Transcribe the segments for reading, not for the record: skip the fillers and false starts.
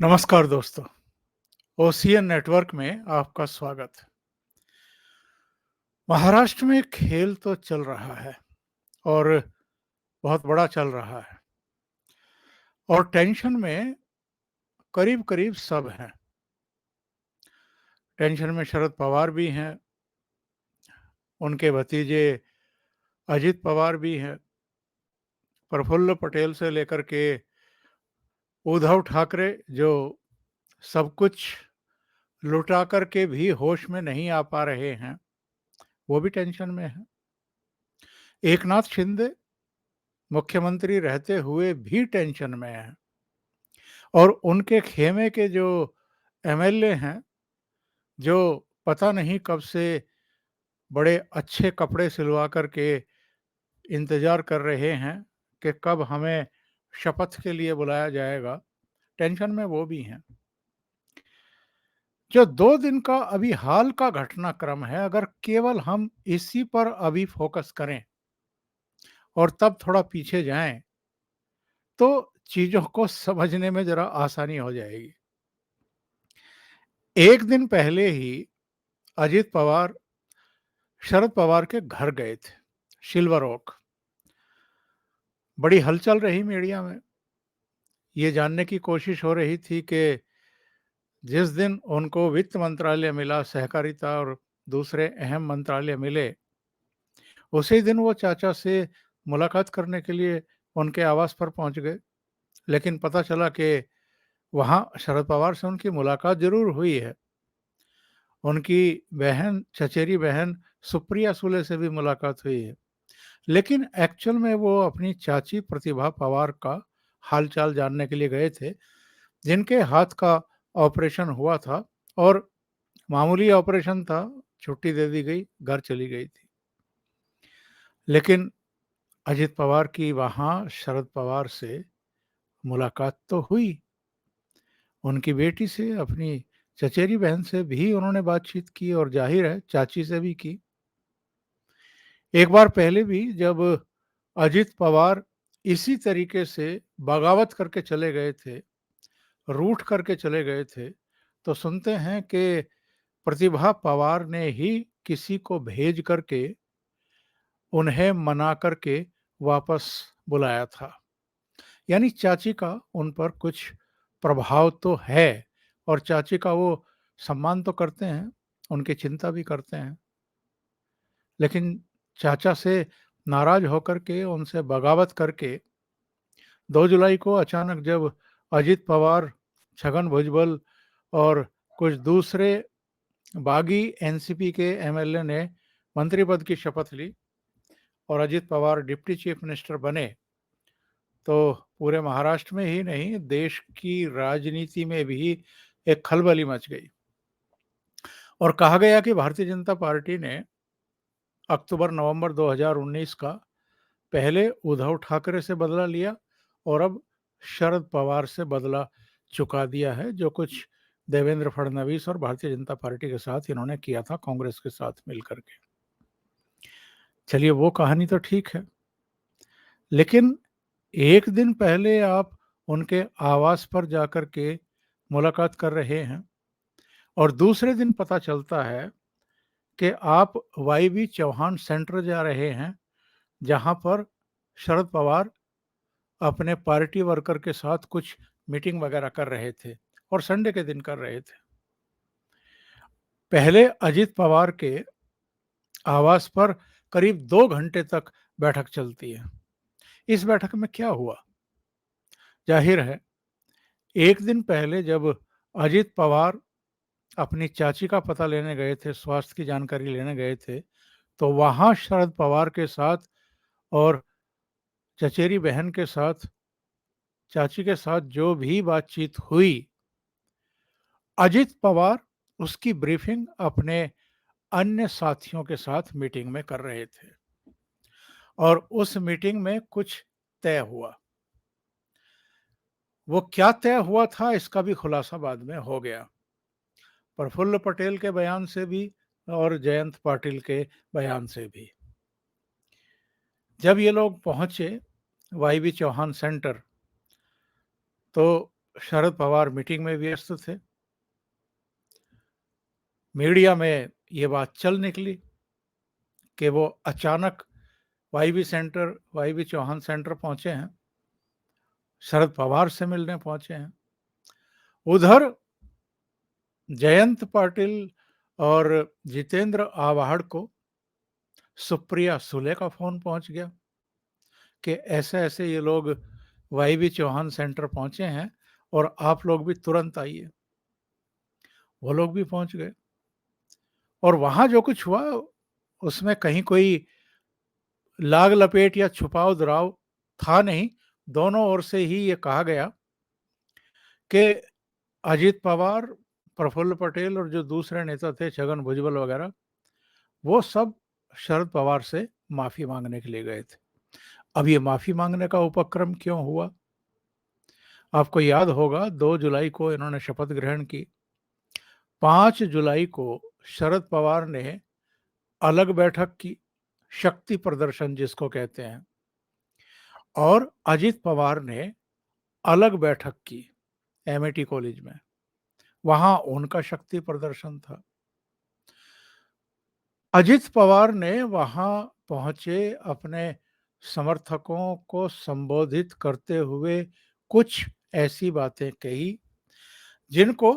नमस्कार दोस्तों, OCN network में आपका स्वागत। महाराष्ट्र में खेल तो चल रहा है और बहुत बड़ा चल रहा है और टेंशन में करीब-करीब सब हैं। टेंशन में शरद पवार भी हैं, उनके भतीजे अजित पवार भी हैं, प्रफुल्ल पटेल से लेकर के उद्धव ठाकरे जो सब कुछ लुटा कर के भी होश में नहीं आ पा रहे हैं, वो भी टेंशन में हैं। एकनाथ शिंदे मुख्यमंत्री रहते हुए भी टेंशन में हैं और उनके खेमे के जो एमएलए हैं, जो पता नहीं कब से बड़े अच्छे कपड़े सिलवा कर के इंतज़ार कर रहे हैं कि कब हमें शपथ के लिए बुलाया जाएगा, टेंशन में वो भी हैं। जो 2 दिन का अभी हाल का घटनाक्रम है, अगर केवल हम इसी पर अभी फ़ोकस करें और तब थोड़ा पीछे जाएँ, तो चीज़ों को समझने में ज़रा आसानी हो जाएगी। 1 दिन पहले ही अजित पवार शरद पवार के घर गए थे, सिल्वर ओक। बड़ी हलचल रही मीडिया में। ये जानने की कोशिश हो रही थी कि जिस दिन उनको वित्त मंत्रालय मिला, सहकारिता और दूसरे अहम मंत्रालय मिले, उसी दिन वो चाचा से मुलाकात करने के लिए उनके आवास पर पहुंच गए। लेकिन पता चला कि वहाँ शरद पवार से उनकी मुलाकात ज़रूर हुई है। उनकी बहन, चचेरी बहन सुप्रिया सुले से भी मुलाकात हुई है। लेकिन एक्चुअल में वो अपनी चाची प्रतिभा पवार का हालचाल जानने के लिए गए थे, जिनके हाथ का ऑपरेशन हुआ था और मामूली ऑपरेशन था, छुट्टी दे दी गई, घर चली गई थी। लेकिन अजित पवार की वहाँ शरद पवार से मुलाकात तो हुई। उनकी बेटी से, अपनी चचेरी बहन से भी उन्होंने बातचीत की और ज़ाहिर है चाची से भी की। एक बार पहले भी जब अजित पवार इसी तरीके से बगावत करके चले गए थे, रूठ करके चले गए थे, तो सुनते हैं कि प्रतिभा पवार ने ही किसी को भेज करके उन्हें मना करके वापस बुलाया था। यानी चाची का उन पर कुछ प्रभाव तो है और चाची का वो सम्मान तो करते हैं, उनकी चिंता भी करते हैं। लेकिन चाचा से नाराज़ होकर के, उनसे बगावत करके 2 जुलाई को अचानक जब अजित पवार, छगन भुजबल और कुछ दूसरे बागी एनसीपी के एमएलए ने मंत्री पद की शपथ ली और Ajit Pawar deputy chief minister बने, तो पूरे महाराष्ट्र में ही नहीं, देश की राजनीति में भी एक खलबली मच गई और कहा गया कि भारतीय जनता पार्टी ने अक्टूबर-नवंबर 2019 का पहले उद्धव ठाकरे से बदला लिया और अब शरद पवार से बदला चुका दिया है, जो कुछ देवेंद्र फडणवीस और भारतीय जनता पार्टी के साथ इन्होंने किया था, कांग्रेस के साथ मिलकर के। चलिए वो कहानी तो ठीक है, लेकिन 1 दिन पहले आप उनके आवास पर जाकर के मुलाकात कर रहे हैं और दूसरे दिन पता चलता है कि आप वाईबी चौहान सेंटर जा रहे हैं, जहां पर शरद पवार अपने पार्टी वर्कर के साथ कुछ मीटिंग वगैरह कर रहे थे और संडे के दिन कर रहे थे। पहले अजित पवार के आवास पर करीब 2 घंटे तक बैठक चलती है। इस बैठक में क्या हुआ? जाहिर है, 1 दिन पहले जब अजित पवार अपनी चाची का पता लेने गए थे, स्वास्थ्य की जानकारी लेने गए थे, तो वहाँ शरद पवार के साथ और चचेरी बहन के साथ, चाची के साथ जो भी बातचीत हुई, अजित पवार उसकी ब्रीफिंग अपने अन्य साथियों के साथ मीटिंग में कर रहे थे और उस मीटिंग में कुछ तय हुआ। वो क्या तय हुआ था, इसका भी खुलासा बाद में हो गया। प्रफुल्ल पटेल के बयान से भी और जयंत पाटिल के बयान से भी। जब ये लोग पहुंचे वाईबी चौहान सेंटर, तो शरद पवार मीटिंग में व्यस्त थे। मीडिया में ये बात चल निकली कि वो अचानक वाईबी चौहान सेंटर पहुंचे हैं, शरद पवार से मिलने पहुंचे हैं। उधर जयंत पाटिल और जितेंद्र आव्हाड को सुप्रिया सुले का फोन पहुंच गया कि ऐसे ऐसे ये लोग वाईबी चौहान सेंटर पहुंचे हैं और आप लोग भी तुरंत आइए। वो लोग भी पहुंच गए और वहां जो कुछ हुआ उसमें कहीं कोई लाग लपेट या छुपाव दुराव था नहीं। दोनों ओर से ही ये कहा गया कि अजित पवार, प्रफुल्ल पटेल और जो दूसरे नेता थे छगन भुजबल वगैरह, वो सब शरद पवार से माफी मांगने के लिए गए थे। अब ये माफी मांगने का उपक्रम क्यों हुआ? आपको याद होगा 2 जुलाई को इन्होंने शपथ ग्रहण की। 5 जुलाई को शरद पवार ने अलग बैठक की, शक्ति प्रदर्शन जिसको कहते हैं, और अजित पवार ने अलग बैठक की एमआईटी कॉलेज में। वहां उनका शक्ति प्रदर्शन था। अजित पवार ने वहां पहुंचे अपने समर्थकों को संबोधित करते हुए कुछ ऐसी बातें कही जिनको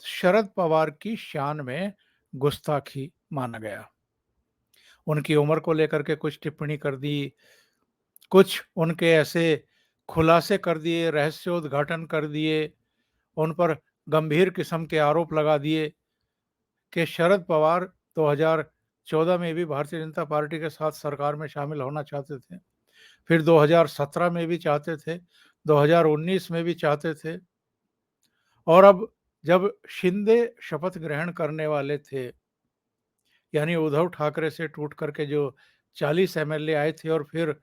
शरद पवार की शान में गुस्ताखी माना गया। उनकी उम्र को लेकर के कुछ टिप्पणी कर दी, कुछ उनके ऐसे खुलासे कर दिए, रहस्योद्घाटन कर दिए, उन पर गंभीर किस्म के आरोप लगा दिए कि शरद पवार 2014 में भी भारतीय जनता पार्टी के साथ सरकार में शामिल होना चाहते थे, फिर 2017 में भी चाहते थे, 2019 में भी चाहते थे, और अब जब शिंदे शपथ ग्रहण करने वाले थे, यानी उद्धव ठाकरे से टूट करके जो 40 एमएलए आए थे और फिर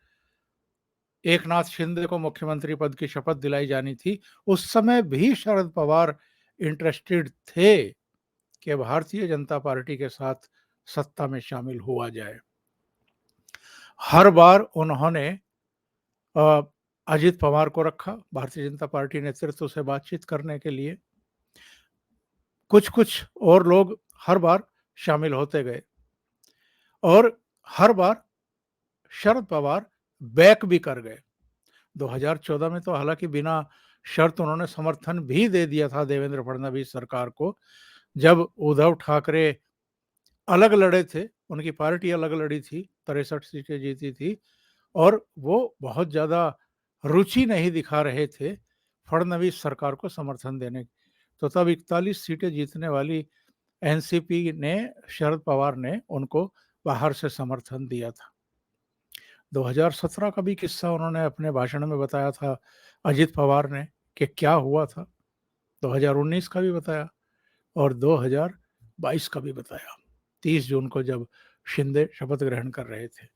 एकनाथ शिंदे को मुख्यमंत्री पद की शपथ दिलाई जानी थी, उस समय भी शरद पवार इंटरेस्टेड थे कि भारतीय जनता पार्टी के साथ सत्ता में शामिल हुआ जाए। हर बार उन्होंने अजित पवार को रखा भारतीय जनता पार्टी नेतृत्व से बातचीत करने के लिए। कुछ कुछ और लोग हर बार शामिल होते गए और हर बार शरद पवार बैक भी कर गए। 2014 में तो हालांकि बिना शर्त उन्होंने समर्थन भी दे दिया था देवेंद्र फडणवीस सरकार को, जब उद्धव ठाकरे अलग लड़े थे, उनकी पार्टी अलग लड़ी थी, 63 सीटें जीती थी और वो बहुत ज्यादा रुचि नहीं दिखा रहे थे फडणवीस सरकार को समर्थन देने की। तो तब 41 सीटें जीतने वाली एनसीपी ने, शरद पवार ने उनको बाहर से समर्थन दिया था। 2017 का भी किस्सा उन्होंने अपने भाषण में बताया था अजित पवार ने कि क्या हुआ था। 2019 का भी बताया और 2022 का भी बताया, 30 जून को जब शिंदे शपथ ग्रहण कर रहे थे।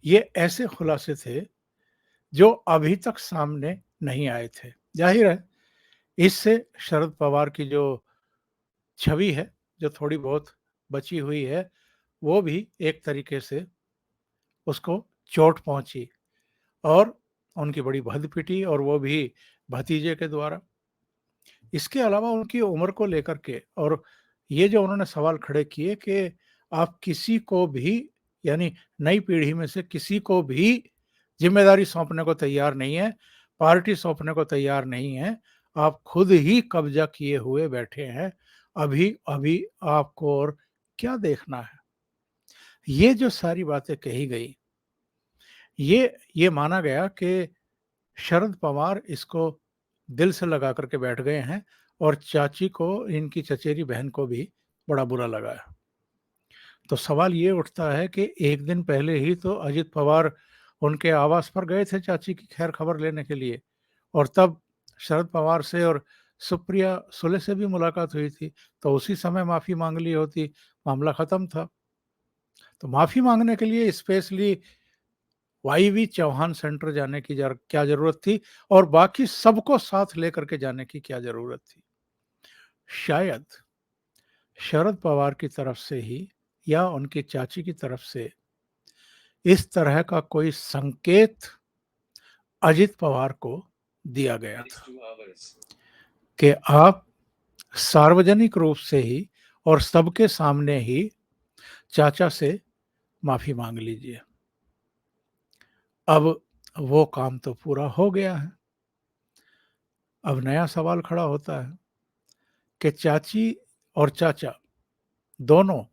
ये ऐसे खुलासे थे जो अभी तक सामने नहीं आए थे। जाहिर है इससे शरद पवार की जो छवि है, जो थोड़ी बहुत बची हुई है, वो भी एक तरीके से उसको चोट पहुंची और उनकी बड़ी भद पिटी, और वो भी भतीजे के द्वारा। इसके अलावा उनकी उम्र को लेकर के और ये जो उन्होंने सवाल खड़े किए कि आप किसी को भी, यानी नई पीढ़ी में से किसी को भी जिम्मेदारी सौंपने को तैयार नहीं है, पार्टी सौंपने को तैयार नहीं है, आप खुद ही कब्जा किए हुए बैठे हैं, अभी अभी आपको और क्या देखना है। ये जो सारी बातें कही गई, ये माना गया कि शरद पवार इसको दिल से लगा करके बैठ गए हैं और चाची को, इनकी चचेरी बहन को भी बड़ा बुरा लगा है। तो सवाल ये उठता है कि एक दिन पहले ही तो अजित पवार उनके आवास पर गए थे चाची की खैर खबर लेने के लिए, और तब शरद पवार से और सुप्रिया सुले से भी मुलाकात हुई थी, तो उसी समय माफी मांग ली होती, मामला खत्म था। तो माफी मांगने के लिए स्पेशली वाईवी चौहान सेंटर जाने की क्या जरूरत थी, और बाकी सबको साथ लेकर के जाने की क्या जरूरत थी? शायद शरद पवार की तरफ से ही या उनकी चाची की तरफ से इस तरह का कोई संकेत अजित पवार को दिया गया था। कि आप सार्वजनिक रूप से ही और सबके सामने ही चाचा से माफ़ी माँग लीजिए। अब वो काम तो पूरा हो गया है। अब नया सवाल खड़ा होता है कि चाची और चाचा दोनों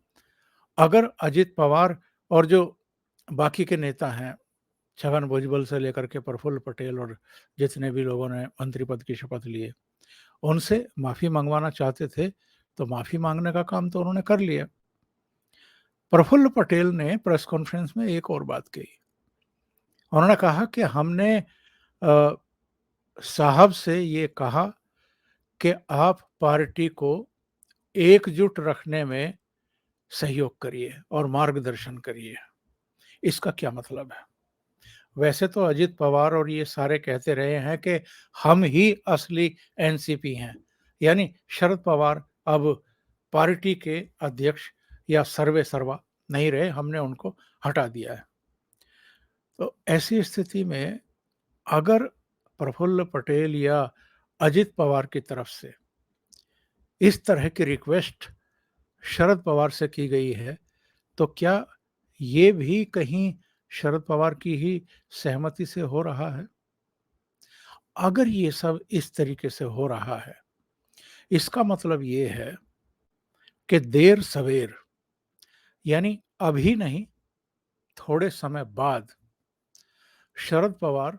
अगर अजित पवार और जो बाकी के नेता हैं, छगन भुजबल से लेकर के प्रफुल्ल पटेल और जितने भी लोगों ने मंत्री पद की शपथ लिए, उनसे माफ़ी मंगवाना चाहते थे, तो माफ़ी मांगने का काम तो उन्होंने कर लिया। प्रफुल्ल पटेल ने प्रेस कॉन्फ्रेंस में एक और बात कही। उन्होंने कहा कि हमने अ, साहब से ये कहा कि आप पार्टी को एकजुट रखने में सहयोग करिए और मार्गदर्शन करिए। इसका क्या मतलब है? वैसे तो अजित पवार और ये सारे कहते रहे हैं कि हम ही असली एनसीपी हैं, यानी शरद पवार अब पार्टी के अध्यक्ष या सर्वे सर्वा नहीं रहे, हमने उनको हटा दिया है। तो ऐसी स्थिति में अगर प्रफुल्ल पटेल या अजित पवार की तरफ से इस तरह की रिक्वेस्ट शरद पवार से की गई है, तो क्या ये भी कहीं शरद पवार की ही सहमति से हो रहा है? अगर ये सब इस तरीके से हो रहा है, इसका मतलब ये है कि देर सवेर, यानी अभी नहीं, थोड़े समय बाद शरद पवार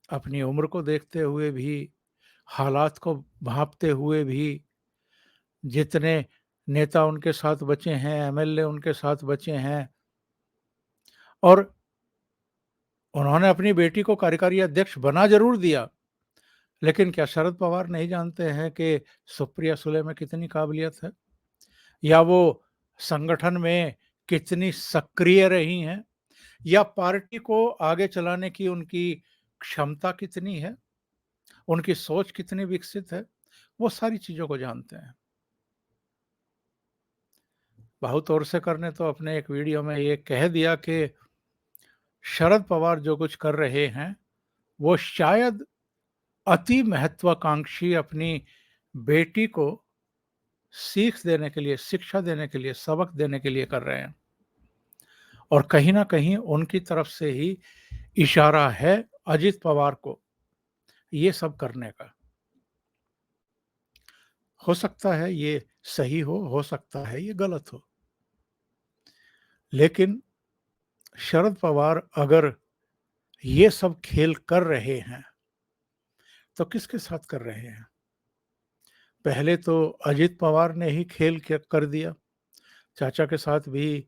अपनी उम्र को देखते हुए भी, हालात को भांपते हुए भी, जितने नेता उनके साथ बचे हैं, एमएलए उनके साथ बचे हैं, और उन्होंने अपनी बेटी को कार्यकारी अध्यक्ष बना जरूर दिया, लेकिन क्या शरद पवार नहीं जानते हैं कि सुप्रिया सुले में कितनी काबिलियत है, या वो संगठन में कितनी सक्रिय रही हैं, या पार्टी को आगे चलाने की उनकी क्षमता कितनी है, उनकी सोच कितनी विकसित है, वो सारी चीज़ों को जानते हैं। बहुत और से करने तो अपने एक वीडियो में ये कह दिया कि शरद पवार जो कुछ कर रहे हैं, वो शायद अति महत्वाकांक्षी अपनी बेटी को सीख देने के लिए, शिक्षा देने के लिए, सबक देने के लिए कर रहे हैं, और कहीं न कहीं उनकी तरफ से ही इशारा है अजित पवार को ये सब करने का। हो सकता है ये सही हो सकता है ये गलत हो। लेकिन शरद पवार अगर ये सब खेल कर रहे हैं, तो किसके साथ कर रहे हैं? पहले तो अजित पवार ने ही खेल कर दिया, चाचा के साथ भी,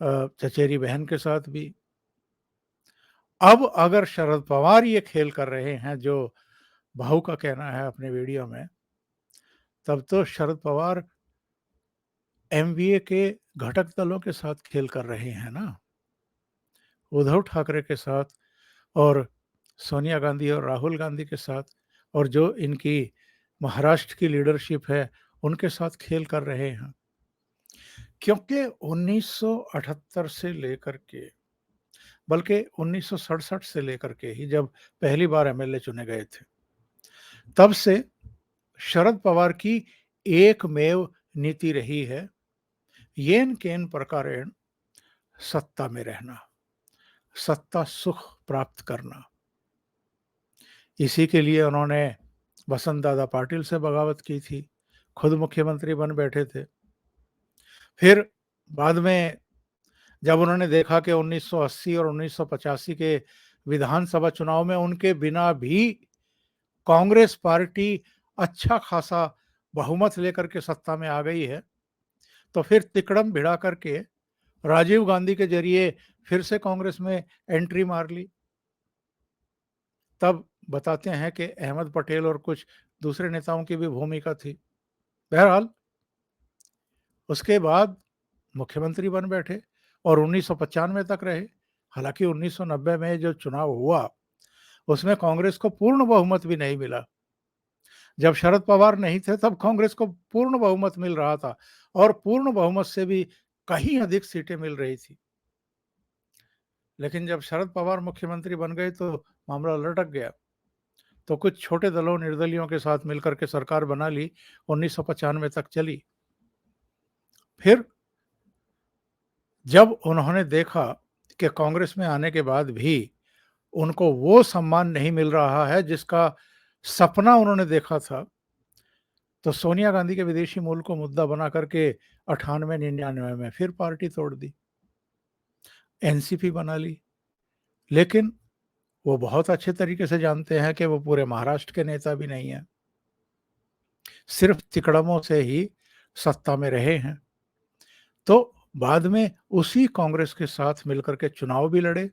चचेरी बहन के साथ भी। अब अगर शरद पवार ये खेल कर रहे हैं जो बहू का कहना है अपने वीडियो में, तब तो शरद पवार एमवीए के घटक दलों के साथ खेल कर रहे हैं ना, उद्धव ठाकरे के साथ, और सोनिया गांधी और राहुल गांधी के साथ, और जो इनकी महाराष्ट्र की लीडरशिप है उनके साथ खेल कर रहे हैं। क्योंकि 1978 से लेकर के, बल्कि 1967 से लेकर के ही जब पहली बार एमएलए चुने गए थे, तब से शरद पवार की एकमेव नीति रही है, येन केन प्रकारेण सत्ता में रहना, सत्ता सुख प्राप्त करना। इसी के लिए उन्होंने वसंत दादा पाटिल से बगावत की थी, खुद मुख्यमंत्री बन बैठे थे। फिर बाद में जब उन्होंने देखा कि 1980 और 1985 के विधानसभा चुनाव में उनके बिना भी कांग्रेस पार्टी अच्छा खासा बहुमत लेकर के सत्ता में आ गई है, तो फिर तिकड़म भिड़ा करके राजीव गांधी के जरिए फिर से कांग्रेस में एंट्री मार ली। तब बताते हैं कि अहमद पटेल और कुछ दूसरे नेताओं की भी भूमिका थी। बहरहाल उसके बाद मुख्यमंत्री बन बैठे और 1995 तक रहे। हालांकि 1990 में जो चुनाव हुआ उसमें कांग्रेस को पूर्ण बहुमत भी नहीं मिला। जब शरद पवार नहीं थे तब कांग्रेस को पूर्ण बहुमत मिल रहा था, और पूर्ण बहुमत से भी कहीं अधिक सीटें मिल रही थी। लेकिन जब शरद पवार मुख्यमंत्री बन गए तो मामला लटक गया। तो कुछ छोटे दलों निर्दलियों के साथ मिलकर के सरकार बना ली, 1995 तक चली। फिर जब उन्होंने देखा कि कांग्रेस में आने के बाद भी उनको वो सम्मान नहीं मिल रहा है जिसका सपना उन्होंने देखा था, तो सोनिया गांधी के विदेशी मूल को मुद्दा बना करके 98-99 में फिर पार्टी तोड़ दी, एनसीपी बना ली। लेकिन वो बहुत अच्छे तरीके से जानते हैं कि वो पूरे महाराष्ट्र के नेता भी नहीं हैं, सिर्फ तिकड़मों से ही सत्ता में रहे हैं। तो बाद में उसी कांग्रेस के साथ मिलकर के चुनाव भी लड़े।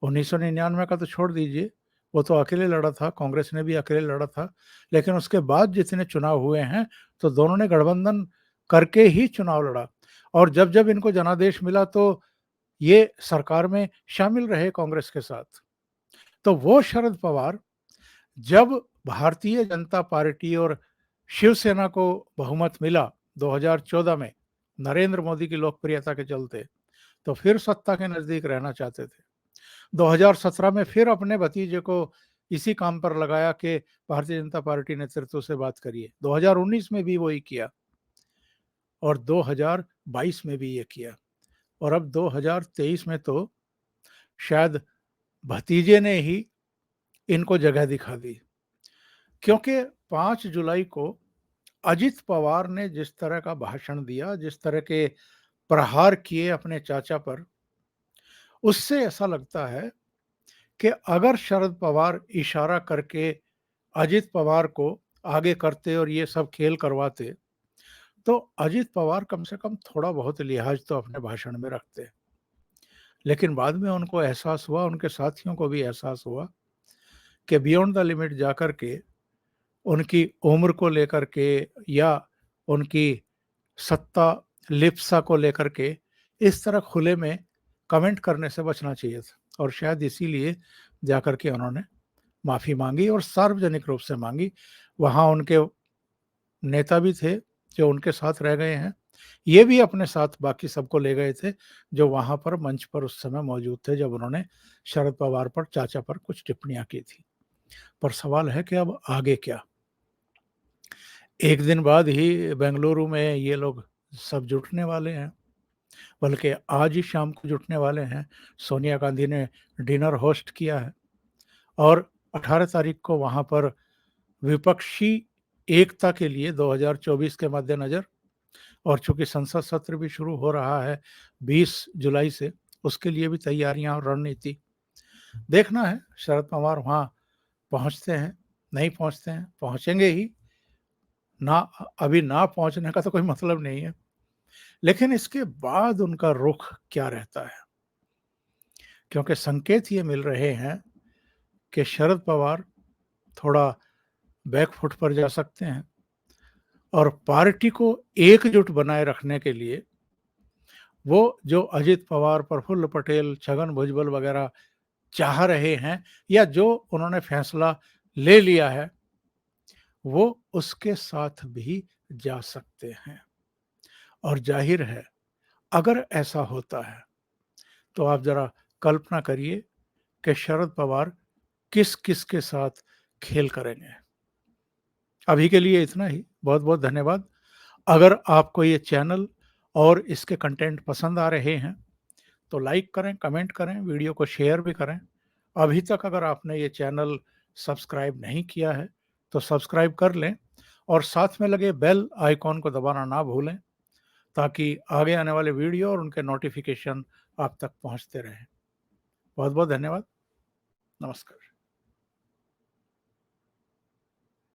1999 का तो छोड़ दीजिए, वो तो अकेले लड़ा था, कांग्रेस ने भी अकेले लड़ा था। लेकिन उसके बाद जितने चुनाव हुए हैं, तो दोनों ने गठबंधन करके ही चुनाव लड़ा। और जब जब इनको जनादेश मिला तो ये सरकार में शामिल रहे कांग्रेस के साथ। तो वो शरद पवार जब भारतीय जनता पार्टी और शिवसेना को बहुमत मिला 2014 में, नरेंद्र मोदी की लोकप्रियता के चलते, तो फिर सत्ता के नजदीक रहना चाहते थे। 2017 में फिर अपने भतीजे को इसी काम पर लगाया कि भारतीय जनता पार्टी नेतृत्व से बात करिए। 2019 में भी वही किया और 2022 में भी ये किया, और अब 2023 में तो शायद भतीजे ने ही इनको जगह दिखा दी। क्योंकि 5 जुलाई को अजित पवार ने जिस तरह का भाषण दिया, जिस तरह के प्रहार किए अपने चाचा पर, उससे ऐसा लगता है कि अगर शरद पवार इशारा करके अजित पवार को आगे करते और ये सब खेल करवाते, तो अजित पवार कम से कम थोड़ा बहुत लिहाज तो अपने भाषण में रखते। लेकिन बाद में उनको एहसास हुआ, उनके साथियों को भी एहसास हुआ कि बियॉन्ड द लिमिट जाकर के उनकी उम्र को लेकर के या उनकी सत्ता लिप्सा को लेकर के इस तरह खुले में कमेंट करने से बचना चाहिए था। और शायद इसीलिए जाकर के उन्होंने माफ़ी मांगी और सार्वजनिक रूप से मांगी। वहाँ उनके नेता भी थे जो उनके साथ रह गए हैं, ये भी अपने साथ बाकी सबको ले गए थे जो वहाँ पर मंच पर उस समय मौजूद थे जब उन्होंने शरद पवार पर, चाचा पर कुछ टिप्पणियां की थी। पर सवाल है कि अब आगे क्या? एक दिन बाद ही बेंगलुरु में ये लोग सब जुटने वाले हैं, बल्कि आज ही शाम को जुटने वाले हैं। सोनिया गांधी ने डिनर होस्ट किया है और 18 तारीख को वहाँ पर विपक्षी एकता के लिए 2024 के मद्देनज़र, और चूंकि संसद सत्र भी शुरू हो रहा है 20 जुलाई से, उसके लिए भी तैयारियां और रणनीति देखना है। शरद पवार वहाँ पहुँचते हैं, नहीं पहुँचते हैं, पहुँचेंगे ही ना, अभी ना पहुँचने का तो कोई मतलब नहीं है। लेकिन इसके बाद उनका रुख क्या रहता है? क्योंकि संकेत ये मिल रहे हैं कि शरद पवार थोड़ा बैकफुट पर जा सकते हैं और पार्टी को एकजुट बनाए रखने के लिए वो जो अजित पवार, प्रफुल्ल पटेल, छगन भुजबल वगैरह चाह रहे हैं या जो उन्होंने फैसला ले लिया है, वो उसके साथ भी जा सकते हैं। और जाहिर है अगर ऐसा होता है तो आप जरा कल्पना करिए कि शरद पवार किस किस के साथ खेल करेंगे। अभी के लिए इतना ही। बहुत बहुत धन्यवाद। अगर आपको ये चैनल और इसके कंटेंट पसंद आ रहे हैं तो लाइक करें, कमेंट करें, वीडियो को शेयर भी करें। अभी तक अगर आपने ये चैनल सब्सक्राइब नहीं किया है तो सब्सक्राइब कर लें और साथ में लगे बेल आइकॉन को दबाना ना भूलें, ताकि आगे आने वाले वीडियो और उनके नोटिफिकेशन आप तक पहुंचते रहें। बहुत बहुत धन्यवाद। नमस्कार।